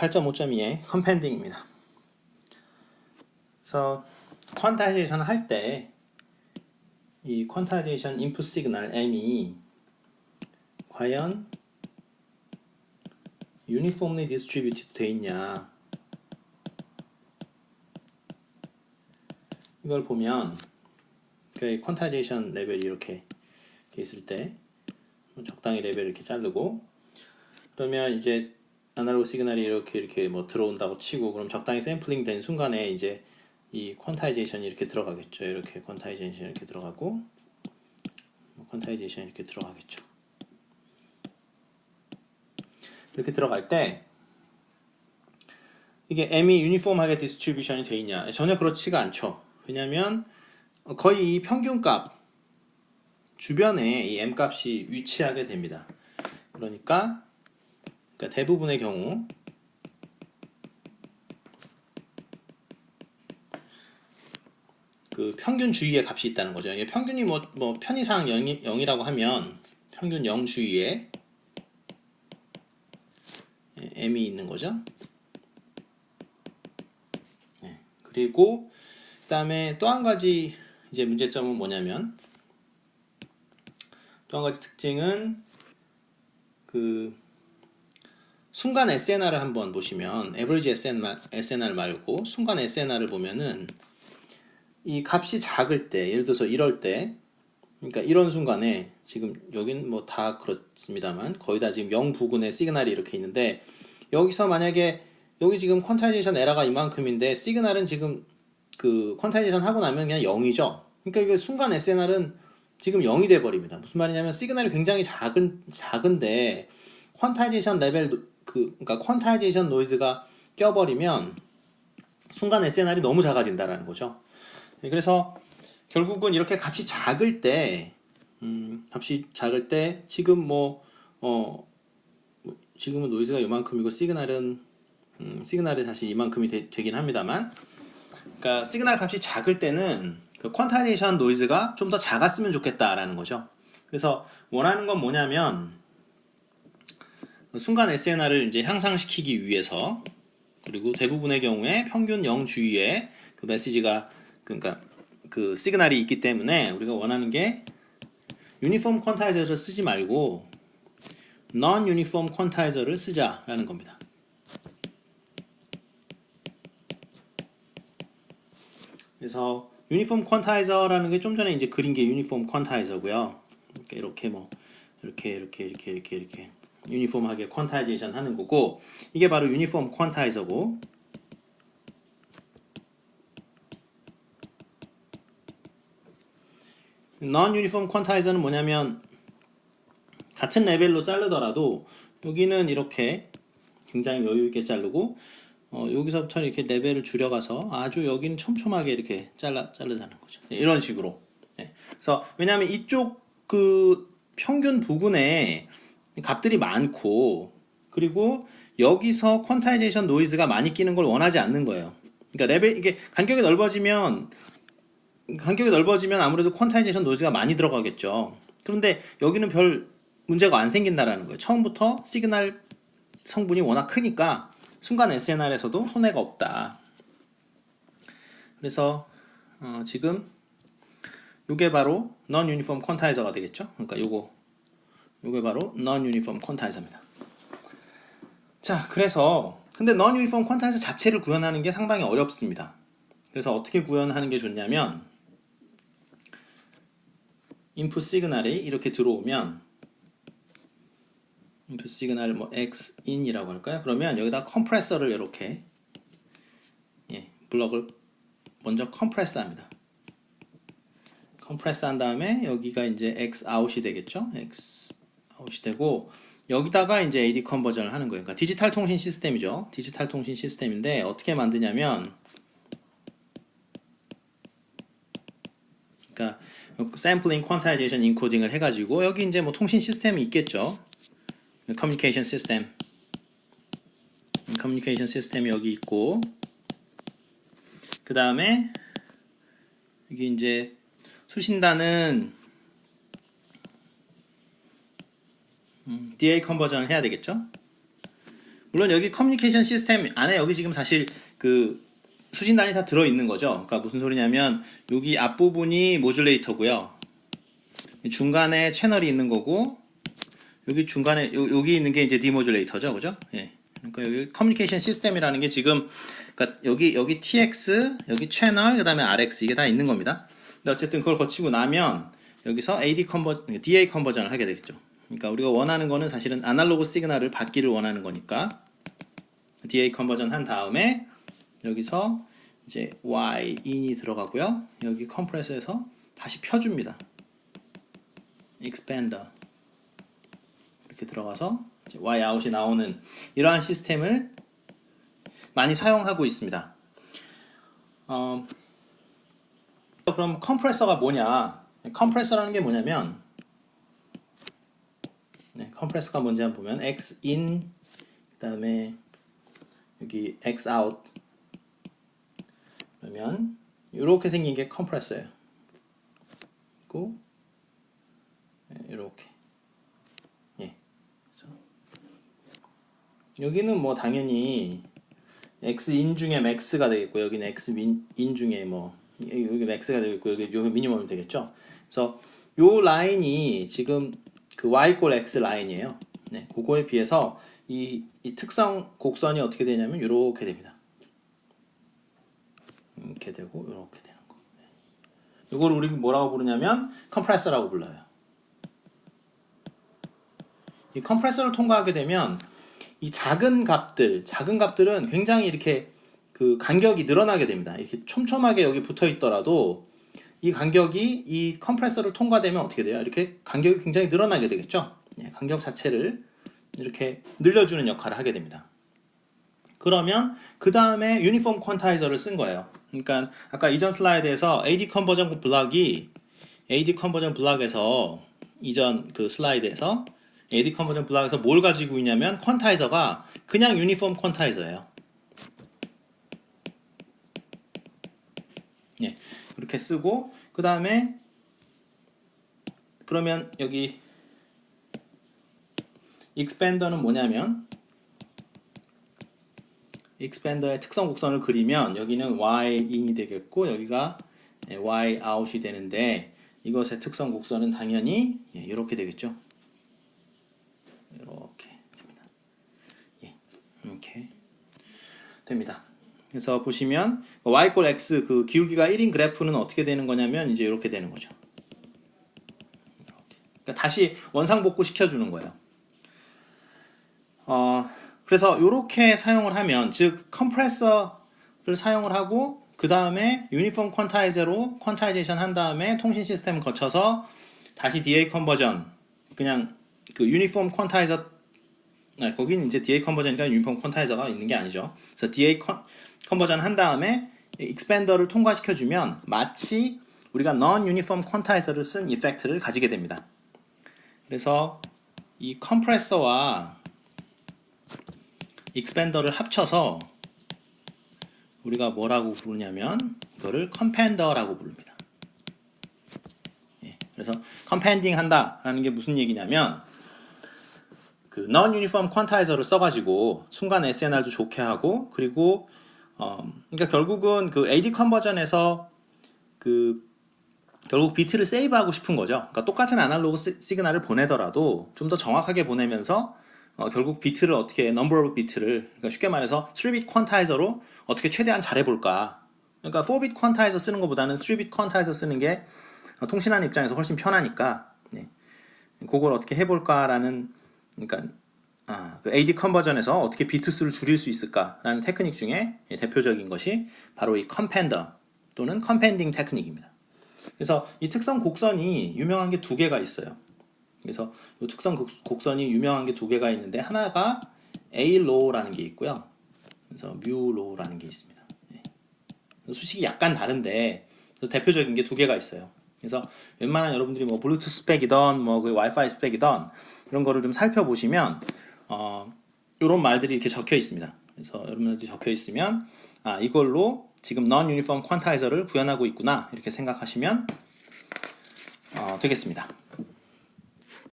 8.5.2의 컴펜딩입니다. 그래서 퀀타이제이션 할 때 이 퀀타이제이션 인풋 시그널 M이 과연 uniformly distributed 돼 있냐, 이걸 보면 그 퀀타이제이션 레벨이 이렇게 있을 때 적당히 레벨을 이렇게 자르고, 그러면 이제 아날로그 시그널이 이렇게 뭐 들어온다고 치고, 그럼 적당히 샘플링 된 순간에 이제 이 퀀타이제이션이 이렇게 들어가겠죠. 이렇게 퀀타이제이션 이렇게 들어가고, 퀀타이제이션 이렇게 들어가겠죠. 이렇게 들어갈 때 이게 M이 유니폼하게 디스트리뷰션이 돼 있냐? 전혀 그렇지가 않죠. 왜냐면 거의 이 평균값 주변에 이 M 값이 위치하게 됩니다. 그러니까 대부분의 경우 그 평균 주위에 값이 있다는 거죠. 이게 평균이 뭐 편의상 0이라고 하면 평균 0 주위에 M이 있는 거죠. 네. 그리고 그다음에 또 한 가지 이제 문제점은 뭐냐면, 또 한 가지 특징은 그 순간 SNR을 한번 보시면, average SNR 말고 순간 SNR을 보면은 이 값이 작을 때, 예를 들어서 이럴 때, 그러니까 이런 순간에 지금 여긴 뭐 다 그렇습니다만 거의 다 지금 0 부근에 시그널이 이렇게 있는데, 여기서 만약에 여기 지금 퀀타이제이션 에러가 이만큼인데 시그널은 지금 그 퀀타이제이션 하고 나면 그냥 0이죠. 그러니까 이게 순간 SNR은 지금 0이 돼 버립니다. 무슨 말이냐면 시그널이 굉장히 작은데 퀀타이제이션 레벨 그러니까 퀀타이제이션 노이즈가 껴버리면 순간 SNR이 너무 작아진다라는 거죠. 그래서 결국은 이렇게 값이 작을 때, 지금 지금은 노이즈가 이만큼이고 시그널은 사실 이만큼이 되긴 합니다만, 그러니까 시그널 값이 작을 때는 그 퀀타이제이션 노이즈가 좀 더 작았으면 좋겠다라는 거죠. 그래서 원하는 건 뭐냐면 순간 SNR을 이제 향상시키기 위해서, 그리고 대부분의 경우에 평균 0 주위에 그 메시지가, 그러니까 그 시그널이 있기 때문에 우리가 원하는 게 유니폼 퀀타이저를 쓰지 말고 non uniform 퀀타이저를 쓰자라는 겁니다. 그래서 유니폼 퀀타이저라는 게 좀 전에 이제 그린 게 유니폼 퀀타이저고요. 이렇게 이렇게 유니폼하게 퀀타이제이션 하는 거고, 이게 바로 유니폼 퀀타이저고, non-uniform 퀀타이저는 뭐냐면 같은 레벨로 자르더라도 여기는 이렇게 굉장히 여유 있게 자르고, 여기서부터 이렇게 레벨을 줄여가서 아주 여기는 촘촘하게 이렇게 자르자는 거죠. 네, 이런 식으로. 네. 그래서 왜냐하면 이쪽 그 평균 부근에 값들이 많고, 그리고 여기서 퀀타이제이션 노이즈가 많이 끼는 걸 원하지 않는 거예요. 그러니까 이게 간격이 넓어지면 아무래도 퀀타이제이션 노이즈가 많이 들어가겠죠. 그런데 여기는 별 문제가 안 생긴다라는 거예요. 처음부터 시그널 성분이 워낙 크니까 순간 SNR에서도 손해가 없다. 그래서 지금 이게 바로 non-uniform 퀀타이저가 되겠죠. 그러니까 요게 바로 non-uniform 퀀타이저입니다. 자, 그래서 근데 non-uniform 퀀타이저 자체를 구현하는 게 상당히 어렵습니다. 그래서 어떻게 구현하는 게 좋냐면, 인풋 시그널이 이렇게 들어오면 인풋 시그널 Xin이라고 할까요? 그러면 여기다 컴프레서를 이렇게 블럭을 먼저 컴프레스 합니다. 컴프레스 한 다음에 여기가 이제 Xout이 되겠죠? Xout이 되고, 여기다가 이제 AD 컨버전을 하는 거예요. 그러니까 디지털 통신 시스템이죠. 디지털 통신 시스템인데 어떻게 만드냐면, 그러니까 샘플링, 퀀타이제이션, 인코딩을 해가지고 여기 이제 뭐 통신 시스템이 있겠죠. 커뮤니케이션 시스템이 여기 있고, 그 다음에 여기 이제 수신단은 DA 컨버전을 해야 되겠죠. 물론 여기 커뮤니케이션 시스템 안에 여기 지금 사실 그 수신단이 다 들어있는 거죠. 그러니까 무슨 소리냐면 여기 앞부분이 모듈레이터고요. 중간에 채널이 있는 거고 여기 중간에 여기 있는 게 이제 디모듈레이터죠. 그죠? 예. 그러니까 여기 커뮤니케이션 시스템이라는 게 지금 그러니까 여기 TX, 여기 채널, 그다음에 RX 이게 다 있는 겁니다. 근데 어쨌든 그걸 거치고 나면 여기서 DA 컨버전을 하게 되겠죠. 그러니까 우리가 원하는 거는 사실은 아날로그 시그널을 받기를 원하는 거니까 DA 컨버전 한 다음에 여기서 이제 Y in이 들어가고요. 여기 컴프레서에서 다시 펴줍니다. expander 이렇게 들어가서 이제 Y out이 나오는 이러한 시스템을 많이 사용하고 있습니다. 그럼 컴프레서가 뭐냐? 컴프레서라는 게 뭐냐면 컴프레서가 뭔지 한번 보면 X in 그다음에 여기 X out 그러면 이렇게 생긴 게 컴프레서예요. 그리고 이렇게 여기는 뭐 당연히 X in 중에 max가 되겠고 여기는 X in 중에 뭐 여기 max가 되겠고 여기 미니멈이 되겠죠. 그래서 요 라인이 지금 그 y 꼴 x 라인이에요. 네, 그거에 비해서 이 특성 곡선이 어떻게 되냐면 이렇게 됩니다. 이렇게 되고 이렇게 되는 거. 네. 이걸 우리 뭐라고 부르냐면 컴프레서라고 불러요. 이 컴프레서를 통과하게 되면 이 작은 값들은 굉장히 이렇게 그 간격이 늘어나게 됩니다. 이렇게 촘촘하게 여기 붙어 있더라도 이 간격이 이 컴프레서를 통과되면 어떻게 돼요? 이렇게 간격이 굉장히 늘어나게 되겠죠? 예, 간격 자체를 이렇게 늘려주는 역할을 하게 됩니다. 그러면 그 다음에 유니폼 퀀타이저를 쓴 거예요. 그러니까 아까 이전 슬라이드에서 AD 컨버전 블럭에서 이전 그 슬라이드에서 AD 컨버전 블럭에서 뭘 가지고 있냐면 퀀타이저가 그냥 유니폼 퀀타이저예요. 예, 그렇게 쓰고 그 다음에 그러면 여기 익스펜더는 뭐냐면 익스펜더의 특성 곡선을 그리면 여기는 Y in이 되겠고 여기가 Y out이 되는데 이것의 특성 곡선은 당연히 이렇게 되겠죠. 이렇게 됩니다. 예, 이렇게 됩니다. 그래서 보시면 y 꼴 x 그 기울기가 1인 그래프는 어떻게 되는 거냐면 이제 이렇게 되는 거죠. 이렇게. 그러니까 다시 원상복구 시켜주는 거예요. 그래서 이렇게 사용을 하면 즉 컴프레서를 사용을 하고 그 다음에 유니폼 퀀타이저로 퀀타이제이션 한 다음에 통신 시스템을 거쳐서 다시 DA 컨버전 그냥 그 유니폼 퀀타이저 거기는 이제 DA 컨버전이니까 유니폼 퀀타이저가 있는 게 아니죠. 그래서 DA 컨버전 한 다음에 익스펜더를 통과시켜주면 마치 우리가 non-uniform quantize를 쓴 이펙트를 가지게 됩니다. 그래서 이 컴프레서와 익스펜더를 합쳐서 우리가 뭐라고 부르냐면 이거를 컴펜더라고 부릅니다. 예, 그래서 컴펜딩 한다라는 게 무슨 얘기냐면 그 non-uniform quantizer를 써가지고 순간 SNR도 좋게 하고 그리고 그러니까 결국은 그 AD 컨버전에서 그 결국 비트를 세이브하고 싶은 거죠. 그러니까 똑같은 아날로그 시그널을 보내더라도 좀 더 정확하게 보내면서 결국 비트를 어떻게 number of 비트를 그러니까 쉽게 말해서 3bit 퀀타이저로 어떻게 최대한 잘해볼까. 그러니까 4bit 퀀타이저 쓰는 것보다는 3bit 퀀타이저 쓰는 게 통신하는 입장에서 훨씬 편하니까 그걸 어떻게 해볼까라는 그러니까 그 AD 컨버전에서 어떻게 비트 수를 줄일 수 있을까라는 테크닉 중에 대표적인 것이 바로 이 컴펜더 또는 컴펜딩 테크닉입니다. 그래서 이 특성 곡선이 유명한 게 두 개가 있어요. 그래서 이 특성 곡선이 유명한 게 두 개가 있는데 하나가 A low라는 게 있고요. 그래서 mu low라는 게 있습니다. 수식이 약간 다른데 대표적인 게 두 개가 있어요. 그래서 웬만한 여러분들이 뭐 블루투스 스펙이던 뭐 그 와이파이 스펙이던 이런 거를 좀 살펴보시면 이런 말들이 이렇게 적혀 있습니다. 그래서 여러분들이 적혀 있으면 이걸로 지금 non-uniform quantizer를 구현하고 있구나 이렇게 생각하시면 되겠습니다.